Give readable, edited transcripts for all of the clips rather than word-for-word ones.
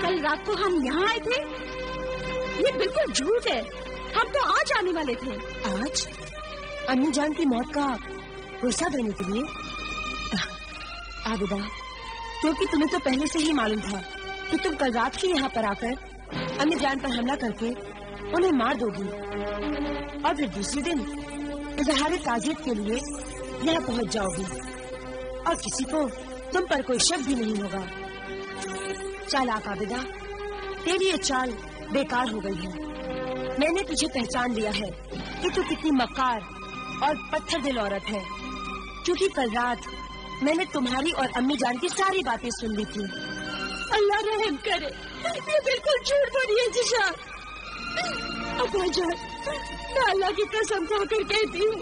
कल रात को हम यहाँ आए थे? ये बिल्कुल झूठ है। हम तो आज आने वाले थे। आज अम्मी जान की मौत का भरोसा देने के लिए? आबिदा, क्योंकि तुम्हें तो पहले से ही मालूम था कि तुम कल रात ही यहाँ पर आकर अम्मी जान पर हमला करके उन्हें मार दोगी और फिर दूसरे दिन इजहार ताज़ियत के लिए यहाँ पहुँच जाओगी और किसी को तुम पर कोई शक भी नहीं होगा। चालाक आबिदा, तेरी ये चाल बेकार हो गई है। मैंने तुझे पहचान लिया है कि तू कितनी मक्कार और पत्थर दिल औरत है, क्योंकि कल रात मैंने तुम्हारी और अम्मी जान की सारी बातें सुन ली थी। अल्लाह रहम करे, ये बिल्कुल झूठ बोली है जिशान। अब्बा जान, मैं अल्लाह की कसम खाकर कहती हूँ,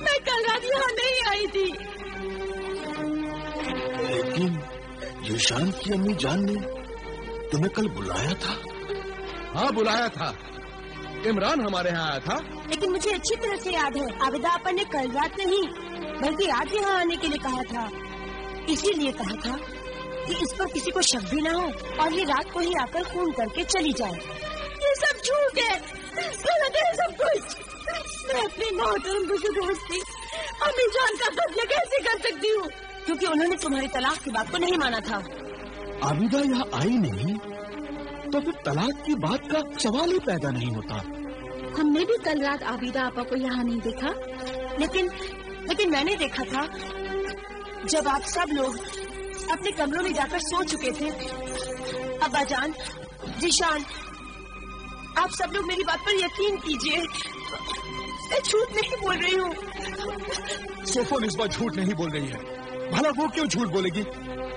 मैं कल रात यहाँ नहीं आई थी। लेकिन जिशान की अम्मी जान ने तुम्हें कल बुलाया था? हाँ, बुलाया था। इमरान हमारे यहाँ आया था। लेकिन मुझे अच्छी तरह से याद है, आबिदा आपा ने कल रात नहीं बल्कि आज यहाँ आने के लिए कहा था। इसीलिए कहा था कि इस पर किसी को शक भी ना हो और ये रात को ही आकर खून करके चली जाए। ये सब झूठ है, गलत है सब कुछ। मैं अपनी मोहतरम बुजुर्ग हस्ती अम्मी जान का कत्ल कैसे कर सकती हूँ? क्योंकि उन्होंने तुम्हारी तलाक की बात को नहीं माना था। आबिदा यहाँ आई नहीं तो फिर तलाक की बात का सवाल ही पैदा नहीं होता। हमने भी कल रात आबिदा आपा को यहाँ नहीं देखा। लेकिन मैंने देखा था जब आप सब लोग अपने कमरों में जाकर सो चुके थे। अब्बा जान, जिशान, आप सब लोग मेरी बात पर यकीन कीजिए, मैं झूठ नहीं बोल रही हूँ। सोफो निस्बा झूठ नहीं बोल रही है। भला वो क्यों झूठ बोलेगी?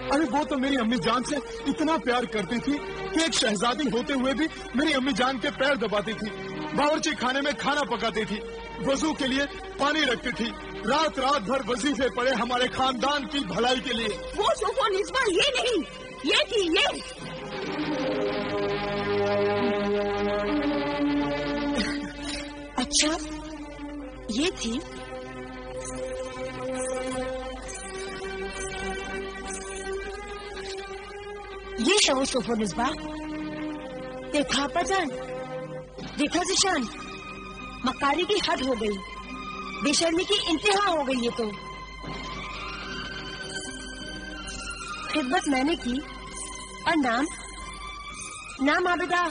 अरे वो तो मेरी अम्मी जान से इतना प्यार करती थी कि एक शहजादी होते हुए भी मेरी अम्मी जान के पैर दबाती थी, बावर्ची खाने में खाना पकाती थी, वजू के लिए पानी रखती थी, रात रात भर वजीफे पड़े हमारे खानदान की भलाई के लिए। वो सोफो निस्बा ये नहीं, ये थी ये। अच्छा, ये थी? ये है वो सोफो निस्बा। देखा पजान, देखा जिशान, मक्कारी की हद हो गई, बेशर्मी की इंतहा हो गई। ये तो खिदमत मैंने की और नाम आबिदा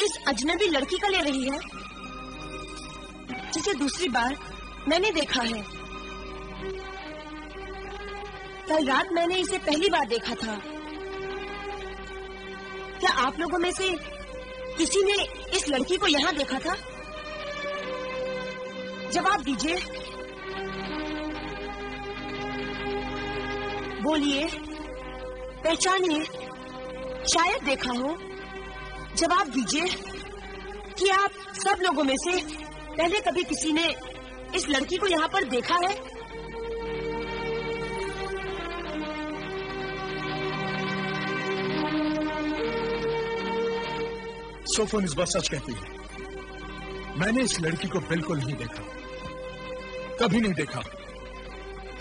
इस अजनबी लड़की का ले रही है जिसे दूसरी बार मैंने देखा है। कल रात मैंने इसे पहली बार देखा था। क्या आप लोगों में से किसी ने इस लड़की को यहाँ देखा था? जवाब दीजिए, बोलिए, पहचानिए, शायद देखा हो। जवाब दीजिए कि आप सब लोगों में से पहले कभी किसी ने इस लड़की को यहाँ पर देखा है? सोफो निस्बा सच कहती है, मैंने इस लड़की को बिल्कुल नहीं देखा, कभी नहीं देखा,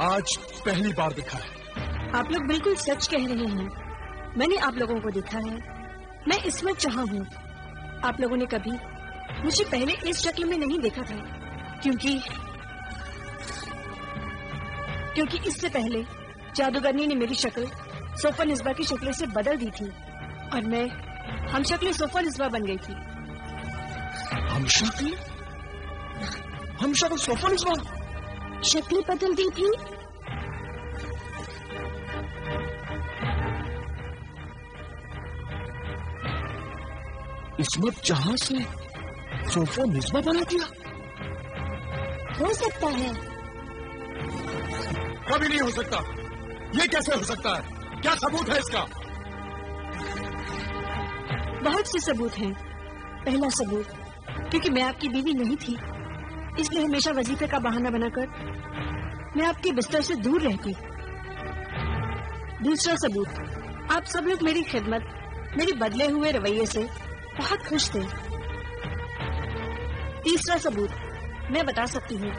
आज पहली बार देखा है। आप लोग बिल्कुल सच कह रहे हैं, मैंने आप लोगों को देखा है। मैं इस वक्त जहाँ हूँ, आप लोगों ने कभी मुझे पहले इस शक्ल में नहीं देखा था, क्योंकि इससे पहले जादूगरनी ने मेरी शक्ल सोफा निस्बा की शक्ल से बदल दी थी और मैं हम शक्ल सोफा निस्बा बन गई थी। हम शक्ल सोफा निस्बा शक्ल बदल दी थी। इसमत जहां से सोफा निस्बा बना दिया? हो सकता है। कभी नहीं हो सकता। ये कैसे हो सकता है? क्या सबूत है इसका? बहुत से सबूत हैं। पहला सबूत, क्योंकि मैं आपकी बीवी नहीं थी, इसलिए हमेशा वजीफे का बहाना बनाकर मैं आपके बिस्तर से दूर रहती। दूसरा सबूत, आप सब लोग मेरी खिदमत, मेरे बदले हुए रवैये से बहुत खुश थे। तीसरा सबूत, मैं बता सकती हूँ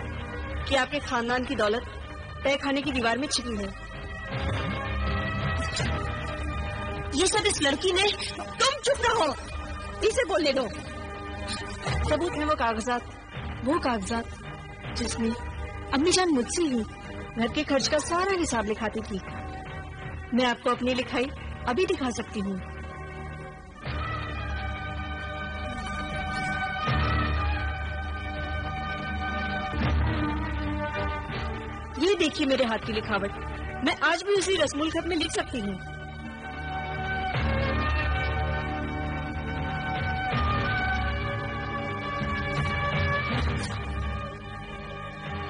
कि आपके खानदान की दौलत तय खाने की दीवार में छिपी है। یہ سب اس لڑکی نے. تم چپ رہو, اسے بولنے دو. ثبوت ہے وہ کاغذات جس میں امی جان مجھ سے ہی گھر کے خرچ کا سارا حساب لکھاتی تھی. میں آپ کو اپنی لکھائی ابھی دکھا سکتی ہوں. یہ دیکھیے میرے ہاتھ کی لکھاوٹ. میں آج بھی اسی رسم الخط میں لکھ سکتی ہوں.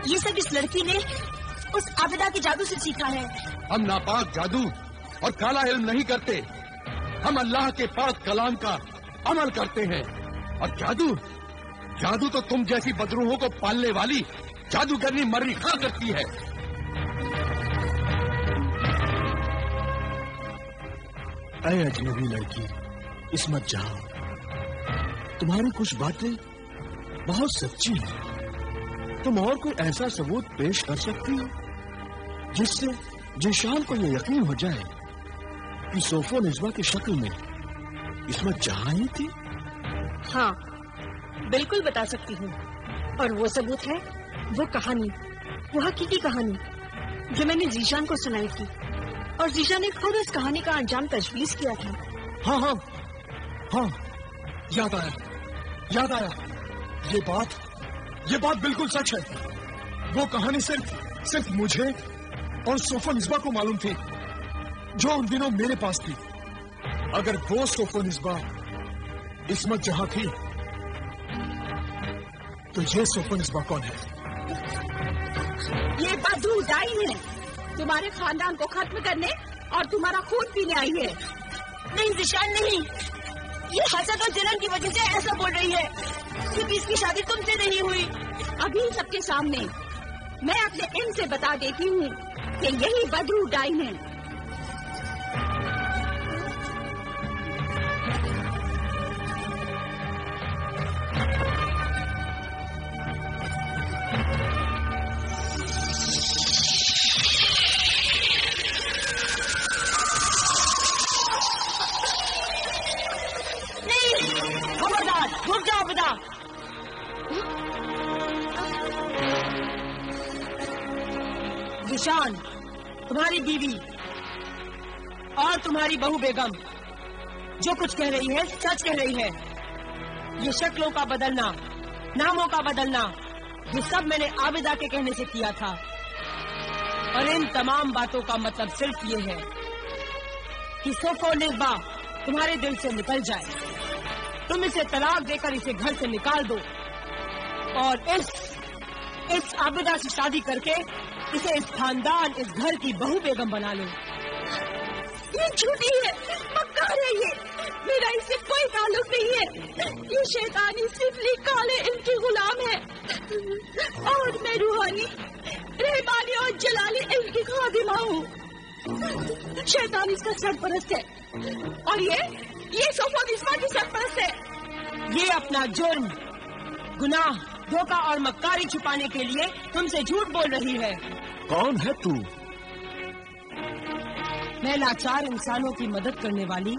یہ سب اس لڑکی نے اس عابدہ کے جادو سے سیکھا ہے. ہم ناپاک جادو اور کالا علم نہیں کرتے, ہم اللہ کے پاک کلام کا عمل کرتے ہیں. اور جادو تو تم جیسی بدروحوں کو پالنے والی جادوگرنی مری خاں کرتی ہے. اے اجنبی لڑکی عصمت جہاں, تمہاری کچھ باتیں بہت سچی ہیں. تم اور کوئی ایسا ثبوت پیش کر سکتی ہو جس سے جیشان کو یہ یقین ہو جائے کہ صوفو نسبہ کی شکل میں عصمت جہاں ہی تھی؟ ہاں بالکل بتا سکتی ہوں. اور وہ ثبوت ہے وہ کہانی, وہ حقیقی کہانی جو میں نے ذیشان کو سنائی تھی. اور ذیشان نے خود اس کہانی کا انجام تجویز کیا تھا. ہاں یاد آیا. یہ بات بالکل سچ ہے. وہ کہانی صرف مجھے اور صوفو نسبہ کو معلوم تھی جو ان دنوں میرے پاس تھی. اگر وہ صوفو نسبہ عصمت جہاں تھی تو یہ صوفو نسبہ کون ہے؟ یہ بدو دائی ہے, تمہارے خاندان کو ختم کرنے اور تمہارا خون پینے آئی ہے. نہیں ذیشان نہیں, یہ حسد اور جلن کی وجہ سے ایسا بول رہی ہے. صرف اس کی شادی تم سے نہیں ہوئی. ابھی سب کے سامنے میں اپنے علم سے بتا دیتی ہوں کہ یہی بدرو ڈائن ہے. ذیشان تمہاری بیوی اور تمہاری بہو بیگم جو کچھ کہہ رہی ہے سچ کہہ رہی ہے. یہ شکلوں کا بدلنا, ناموں کا بدلنا, یہ سب میں نے عابدہ کے کہنے سے کیا تھا. اور ان تمام باتوں کا مطلب صرف یہ ہے کہ صوفو نسبہ تمہارے دل سے نکل جائے. تم اسے طلاق دے کر اسے گھر سے نکال دو اور اس عابدہ سے شادی کر کے اسے اس خاندان, اس گھر کی بہو بیگم بنا لو. یہ جھوٹی ہے, مکار ہے. یہ میرا اس سے کوئی تعلق نہیں ہے. یہ شیطانی سفلی کالے علم کی غلام ہے اور میں روحانی, رحمانی اور جلالی علم کی خادمہ ہوں. شیطان اس کا سرپرست ہے اور یہ صوفو نسبہ کی سرپرست ہے. یہ اپنا جرم, گناہ, دھوکہ اور مکاری چھپانے کے لیے تم سے جھوٹ بول رہی ہے. کون ہے تو؟ میں لاچار انسانوں کی مدد کرنے والی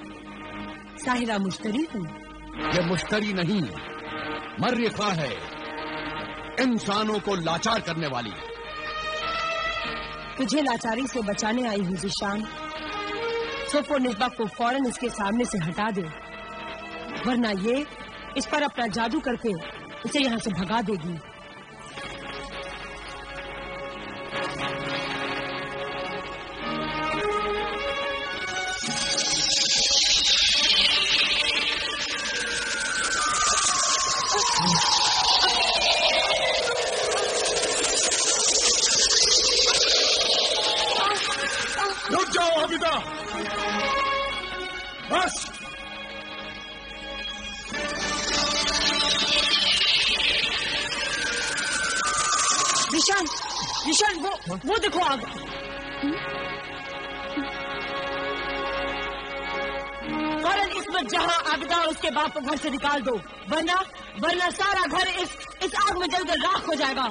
ساحرہ مشتری ہوں. یہ مشتری نہیں, مریخہ ہے, انسانوں کو لاچار کرنے والی. تجھے لاچاری سے بچانے آئی ہوں ذیشان. صوفو نسبہ کو فوراً اس کے سامنے سے ہٹا دے, ورنہ یہ اس پر اپنا جادو کر کے اسے یہاں سے بھگا دے گی. رک جاؤ عابدہ, بس. ذیشان وہ دیکھو آگ. فوراً عصمت جہاں عابدہ اور اس کے باپ کو گھر سے نکال دو, ورنہ سارا گھر اس آگ میں جل کر راکھ ہو جائے گا.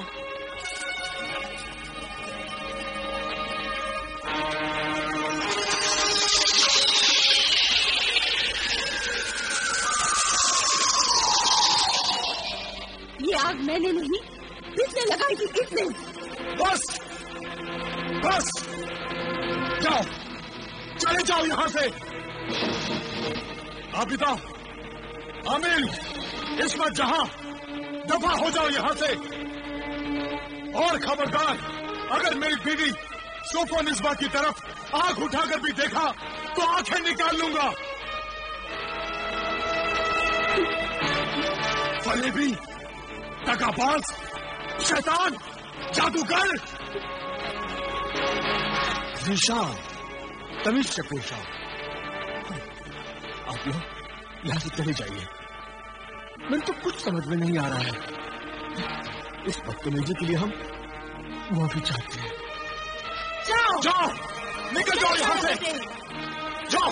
मैंने नहीं, किसने लगाई थी, किसने? बस बस, जाओ, चले जाओ यहाँ से। आबिदा, आमिर, इस्मत जहां, दफा हो जाओ यहाँ से। और खबरदार, अगर मेरी बीवी सोफो निस्बा की तरफ आंख उठाकर भी देखा तो आंखें निकाल लूंगा। फरेबी, दगाबाज, शैतान, जादूगर, निशान, तमीज से पेशा। आप लोग यहां से चले जाइए, मेरे तो कुछ समझ में नहीं आ रहा है। इस बदतमीजी के लिए हम माफी चाहते हैं। जाओ, जाओ, निकल जाओ यहां से, जाओ।